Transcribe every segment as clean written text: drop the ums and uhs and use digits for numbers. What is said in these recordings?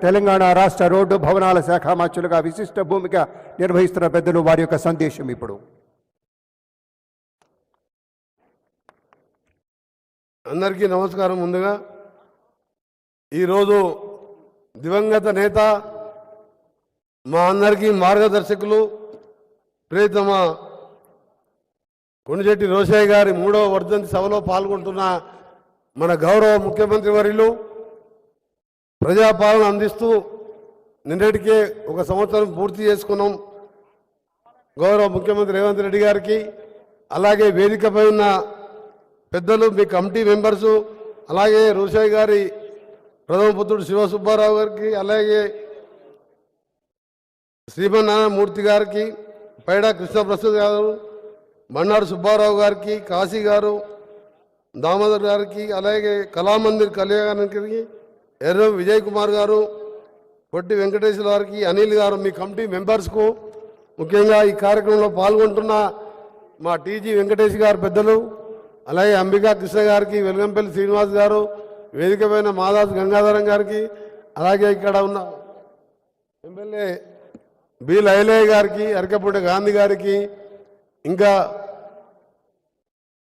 తెలంగాణ రాష్ట్ర రోడ్డు భవనాల శాఖ మంత్రులుగా విశిష్ట భూమిక నిర్వహిస్తున్న పెద్దలు వారి యొక్క సందేశం ఇప్పుడు. అందరికీ నమస్కారం. ముందుగా ఈరోజు దివంగత నేత మా అందరికీ మార్గదర్శకులు ప్రియతమ కొండచెట్టి రోషయ్య గారి 3వ వర్ధంతి సభలో పాల్గొంటున్న మన గౌరవ ముఖ్యమంత్రి వర్యులు ప్రజాపాలన అందిస్తూ నిన్నటికే 1 సంవత్సరం పూర్తి చేసుకున్నాం. గౌరవ ముఖ్యమంత్రి రేవంత్ రెడ్డి గారికి, అలాగే వేదికపై ఉన్న పెద్దలు, మీ కమిటీ మెంబర్సు, అలాగే రోషయ్య గారి ప్రథమ పుత్రుడు శివసుబ్బారావు గారికి, అలాగే శ్రీమన్నారాయణమూర్తి గారికి, పైడా కృష్ణప్రసాద్ గారు, మన్నాడు సుబ్బారావు గారికి, కాశీ గారు, దామోదర్ గారికి, అలాగే కళామందిర్ కళ్యాణానికి, ఎర్ర విజయ్ కుమార్ గారు, పొట్టి వెంకటేశ్వర గారికి, అనిల్ గారు, మీ కమిటీ మెంబర్స్కు, ముఖ్యంగా ఈ కార్యక్రమంలో పాల్గొంటున్న మా టీజీ వెంకటేష్ గారు పెద్దలు, అలాగే అంబికా కృష్ణ గారికి, వెల్గంపల్లి శ్రీనివాస్ గారు, వేదిక పైన మాదాస్ గంగాధరం గారికి, అలాగే ఇక్కడ ఉన్న ఎమ్మెల్యే బి లైలయ్య గారికి, అరకపూడి గాంధీ గారికి, ఇంకా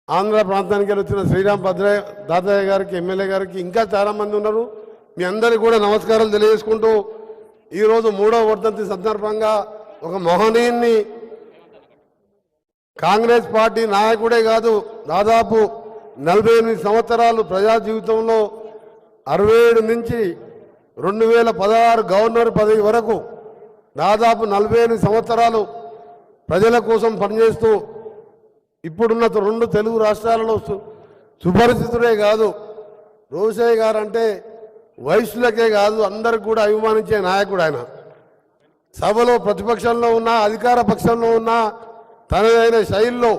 ఆంధ్ర ప్రాంతానికి వచ్చిన శ్రీరామ్ భద్రయ్య దాతయ్య గారికి, ఎమ్మెల్యే గారికి, ఇంకా చాలామంది ఉన్నారు. మీ అందరికీ కూడా నమస్కారాలు తెలియజేసుకుంటూ ఈరోజు 3వ వర్ధంతి సందర్భంగా ఒక మహనీయుని, కాంగ్రెస్ పార్టీ నాయకుడే కాదు, దాదాపు 48 సంవత్సరాలు ప్రజా జీవితంలో 67 నుంచి 2016 గవర్నర్ పదవి వరకు దాదాపు 48 సంవత్సరాలు ప్రజల కోసం పనిచేస్తూ ఇప్పుడున్న 2 తెలుగు రాష్ట్రాలలో సుపరిచితుడే కాదు. రోషయ్య గారు అంటే వయసులకే కాదు, అందరికి కూడా అభిమానించే నాయకుడు ఆయన. సభలో ప్రతిపక్షంలో ఉన్నా, అధికార పక్షంలో ఉన్నా తనదైన శైలిలో,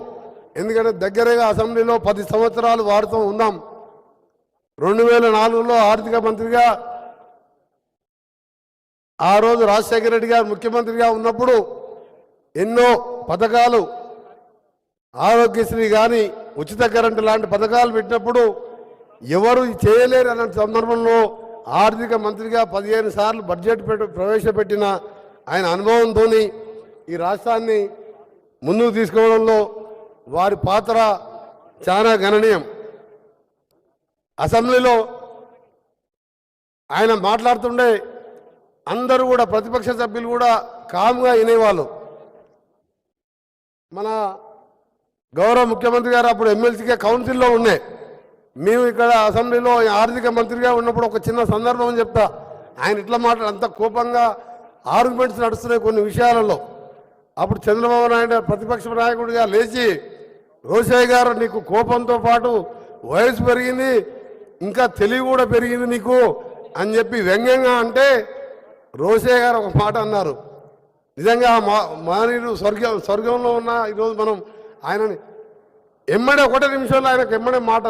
ఎందుకంటే దగ్గరగా అసెంబ్లీలో 10 సంవత్సరాలు వాడుతూ ఉన్నాం. 2004లో ఆర్థిక మంత్రిగా, ఆ రోజు రాజశేఖర రెడ్డి గారు ముఖ్యమంత్రిగా ఉన్నప్పుడు ఎన్నో పథకాలు, ఆరోగ్యశ్రీ కానీ, ఉచిత కరెంటు లాంటి పథకాలు పెట్టినప్పుడు ఎవరు చేయలేరు అన్న సందర్భంలో ఆర్థిక మంత్రిగా 15 సార్లు బడ్జెట్ ప్రవేశపెట్టిన ఆయన అనుభవంతో ఈ రాష్ట్రాన్ని ముందుకు తీసుకోవడంలో వారి పాత్ర చాలా గణనీయం. అసెంబ్లీలో ఆయన మాట్లాడుతుండే అందరూ కూడా, ప్రతిపక్ష సభ్యులు కూడా కామ్గా వినేవాళ్ళు. మన గౌరవ ముఖ్యమంత్రి గారు అప్పుడు ఎమ్మెల్సీగా కౌన్సిల్లో ఉండే, మేము ఇక్కడ అసెంబ్లీలో ఆర్థిక మంత్రిగా ఉన్నప్పుడు ఒక చిన్న సందర్భం చెప్తా. ఆయన ఇట్లా అంత కోపంగా ఆర్గ్యుమెంట్స్ నడుస్తున్నాయి కొన్ని విషయాలలో. అప్పుడు చంద్రబాబు నాయుడు ప్రతిపక్ష నాయకుడిగా లేచి, రోషయ్య గారు నీకు కోపంతో పాటు వయసు పెరిగింది, ఇంకా తెలివి కూడా పెరిగింది నీకు అని చెప్పి వ్యంగ్యంగా అంటే, రోషయ్య గారు ఒక మాట అన్నారు. నిజంగా మానవుడు స్వర్గంలో ఉన్న ఈరోజు మనం ఆయనని ఎమ్మడే 1 నిమిషంలో ఆయనకు ఎమ్మడే మాట,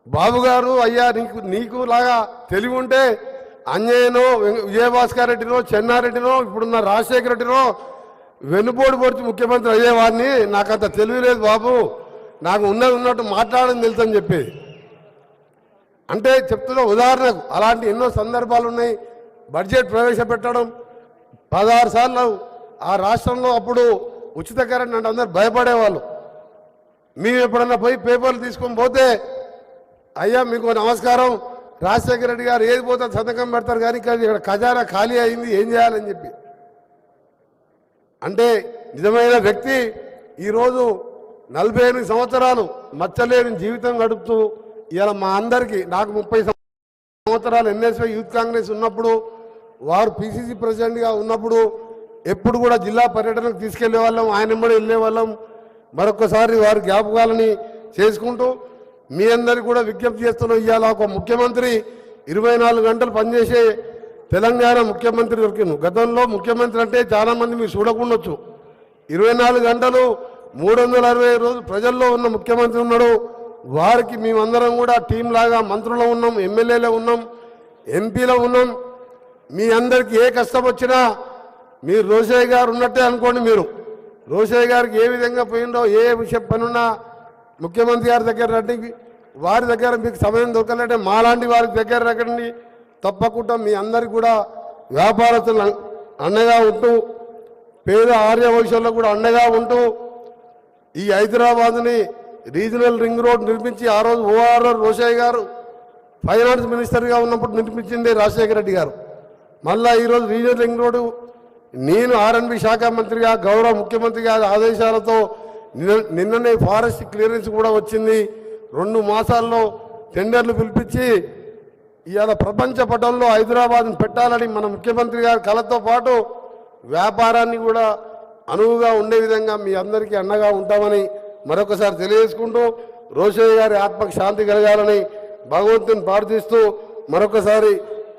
బాబు గారు అయ్యా నీకు లాగా తెలివి ఉంటే అంజయ్యనో, విజయభాస్కర్ రెడ్డినో, చెన్నారెడ్డినో, ఇప్పుడున్న రాజశేఖర రెడ్డినో వెన్నుపోటు పొడిచి ముఖ్యమంత్రి అయ్యేవాడిని, నాకంత తెలివి లేదు బాబు, నాకు ఉన్నట్టు మాట్లాడని తెలుసు అని చెప్పి అంటే చెప్తున్న ఉదాహరణకు అలాంటి ఎన్నో సందర్భాలు ఉన్నాయి. బడ్జెట్ ప్రవేశపెట్టడం 16 సార్లు ఆ రాష్ట్రంలో అప్పుడు ఉచిత కరెంట్ అంటే అందరు భయపడేవాళ్ళు. మేము ఎప్పుడన్నా పోయి పేపర్లు తీసుకొని పోతే, అయ్యా మీకు నమస్కారం, రాజశేఖర రెడ్డి గారు ఏది పోతే సంతకం పెడతారు కానీ ఇక్కడ ఖజానా ఖాళీ అయింది, ఏం చేయాలని చెప్పి అంటే నిజమైన వ్యక్తి ఈరోజు 48 సంవత్సరాలు మచ్చలేని జీవితం గడుపుతూ ఇలా మా అందరికీ, నాకు 30 సంవత్సరాలు ఎన్ఎస్వై యూత్ కాంగ్రెస్ ఉన్నప్పుడు, వారు పిసిసి ప్రెసిడెంట్గా ఉన్నప్పుడు ఎప్పుడు కూడా జిల్లా పర్యటనకు తీసుకెళ్లే వాళ్ళం, ఆయన కూడా వెళ్ళే వాళ్ళం. మరొకసారి వారి జ్ఞాపకాలని చేసుకుంటూ మీ అందరికీ కూడా విజ్ఞప్తి చేస్తున్నాం. ఇవాళ ఒక ముఖ్యమంత్రి 24 గంటలు పనిచేసే తెలంగాణ ముఖ్యమంత్రి దొరికింది. గతంలో ముఖ్యమంత్రి అంటే చాలామంది మీరు చూడకుండొచ్చు, 24 గంటలు 365 రోజులు ప్రజల్లో ఉన్న ముఖ్యమంత్రి ఉన్నాడు. వారికి మేమందరం కూడా టీం లాగా మంత్రులు ఉన్నాం, ఎమ్మెల్యేలో ఉన్నాం, ఎంపీలో ఉన్నాం. మీ అందరికీ ఏ కష్టం వచ్చినా మీరు రోషయ్య గారు ఉన్నట్టే అనుకోండి. మీరు రోషయ్య గారికి ఏ విధంగా పోయిందో, ఏ విషయం పనున్నా ముఖ్యమంత్రి గారి దగ్గర రండి, వారి దగ్గర మీకు సమయం దొరకాలంటే మాలాంటి వారి దగ్గర రండి, తప్పకుండా మీ అందరికి కూడా వ్యాపారస్తులు అండగా ఉంటూ పేద ఆర్య వైశ్యులకు కూడా అండగా ఉంటూ ఈ హైదరాబాద్ని రీజనల్ రింగ్ రోడ్ నిర్మించి ఆ రోజు ఓఆర్ఆర్ రోషయ్య గారు ఫైనాన్స్ మినిస్టర్గా ఉన్నప్పుడు నిర్మించింది రాజశేఖర రెడ్డి గారు. మళ్ళా ఈరోజు రీజనల్ రింగ్ రోడ్డు నేను ఆర్ఎండ్బి శాఖ మంత్రిగా గౌరవ ముఖ్యమంత్రి గారి ఆదేశాలతో నిన్ననే ఫారెస్ట్ క్లియరెన్స్ కూడా వచ్చింది. 2 మాసాల్లో టెండర్లు పిలిపించి ఇవాళ ప్రపంచ పటంలో హైదరాబాద్ని పెట్టాలని మన ముఖ్యమంత్రి గారి కళతో పాటు వ్యాపారాన్ని కూడా అనువుగా ఉండే విధంగా మీ అందరికీ అండగా ఉంటామని మరొకసారి తెలియజేసుకుంటూ రోషయ్య గారి ఆత్మకు శాంతి కలగాలని భగవంతుని ప్రార్థిస్తూ మరొకసారి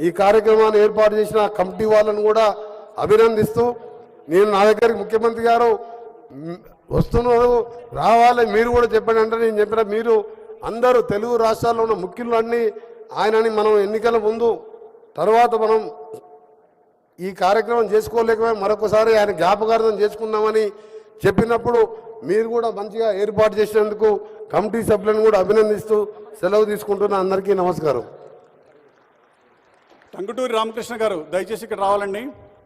ఈ కార్యక్రమాన్ని ఏర్పాటు చేసిన కమిటీ వాళ్ళను కూడా అభినందిస్తూ నేను నా దగ్గరికి ముఖ్యమంత్రి గారు వస్తున్నారు రావాలి మీరు కూడా చెప్పండి అంటే నేను చెప్పిన మీరు అందరూ తెలుగు రాష్ట్రాల్లో ఉన్న ముఖ్యులు అన్నీ ఆయనని మనం ఎన్నికల ముందు తర్వాత మనం ఈ కార్యక్రమం చేసుకోలేకపోయి మరొకసారి ఆయన జ్ఞాపకార్థం చేసుకుందామని చెప్పినప్పుడు మీరు కూడా మంచిగా ఏర్పాటు చేసినందుకు కమిటీ సభ్యులను కూడా అభినందిస్తూ సెలవు తీసుకుంటున్న అందరికీ నమస్కారం. టంగుటూరి రామకృష్ణ గారు దయచేసి ఇక్కడ రావాలండి.